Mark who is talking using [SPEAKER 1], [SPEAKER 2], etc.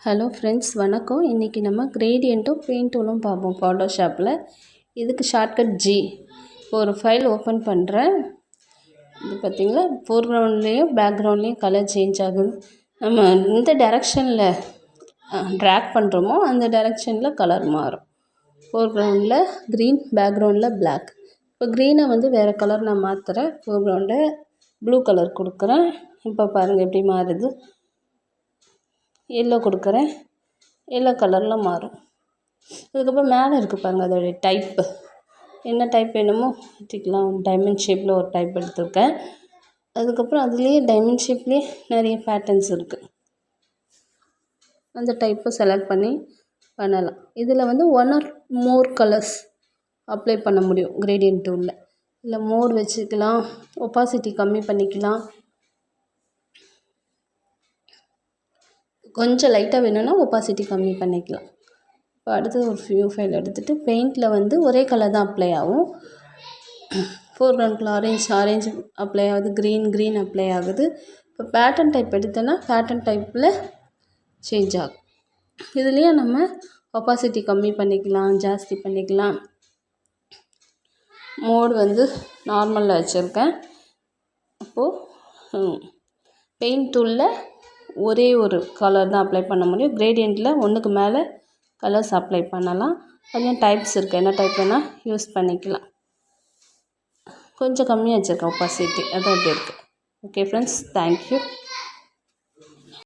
[SPEAKER 1] Hello friends, வணக்கம். இன்றைக்கி நம்ம கிரேடியண்ட்டும் பெயிண்ட் டூலும் பார்ப்போம் ஃபோட்டோஷாப்பில். இதுக்கு ஷார்ட்கட் ஜி. ஒரு ஃபைல் ஓப்பன் பண்ணுறேன். இது பார்த்திங்களா, ஃபோர்க்ரவுண்ட்லேயும் பேக்ரவுண்ட்லேயும் கலர் சேஞ்ச் ஆகுது. நம்ம எந்த டைரெக்ஷனில் ட்ராக் பண்ணுறோமோ அந்த டைரெக்ஷனில் கலர் மாறும். ஃபோர்க்ரவுண்டில் க்ரீன், பேக்ரவுண்டில் பிளாக். இப்போ க்ரீனை வேறு கலர் நான் மாற்றுறேன். ஃபோர்க்ரவுண்டை ப்ளூ கலர் கொடுக்குறேன். இப்போ பாருங்கள் எப்படி மாறுது. எல்லோ கொடுக்குறேன், எல்லோ கலரில் மாறும். அதுக்கப்புறம் மேலே இருக்குது பாருங்கள், அதோடைய டைப்பு என்ன டைப் வேணுமோ வச்சுக்கலாம். டைமண்ட் ஷேப்பில் ஒரு டைப் எடுத்திருக்கேன். அதுக்கப்புறம் அதுலேயே டைமண்ட் ஷேப்லேயே நிறைய பேட்டர்ன்ஸ் இருக்குது. அந்த டைப்பை செலக்ட் பண்ணி பண்ணலாம். இதில் 1 or more கலர்ஸ் அப்ளை பண்ண முடியும் கிரேடியன்ட் டூலில். இல்லை மோட் வச்சுக்கலாம், ஒப்பாசிட்டி கம்மி பண்ணிக்கலாம். கொஞ்சம் லைட்டாக வேணும்னா ஒப்பாசிட்டி கம்மி பண்ணிக்கலாம். இப்போ அடுத்தது ஒரு வியூ ஃபைல் எடுத்துகிட்டு பெயிண்டில் ஒரே கலர் தான் அப்ளை ஆகும். ஃபோர்க்ரவுண்டில் ஆரேஞ்ச் அப்ளை ஆகுது, க்ரீன் அப்ளை ஆகுது. இப்போ பேட்டர்ன் டைப் எடுத்தோன்னா பேட்டர்ன் டைப்பில் சேஞ்ச் ஆகும். இதுலேயே நம்ம ஒப்பாசிட்டி கம்மி பண்ணிக்கலாம், ஜாஸ்தி பண்ணிக்கலாம். மோடு நார்மலில் வச்சுருக்கேன். அப்போது பெயிண்ட் டூலில் ஒரே ஒரு கலர் தான் அப்ளை பண்ண முடியும். கிரேடியண்ட்டில் ஒன்றுக்கு மேலே கலர்ஸ் அப்ளை பண்ணலாம். கொஞ்சம் டைப்ஸ் இருக்குது, என்ன டைப் வேணால் யூஸ் பண்ணிக்கலாம். கொஞ்சம் கம்மியாக வச்சுருக்கேன் ஒப்பாசிட்டி, அதான் இப்படி இருக்குது. Okay friends, thank you.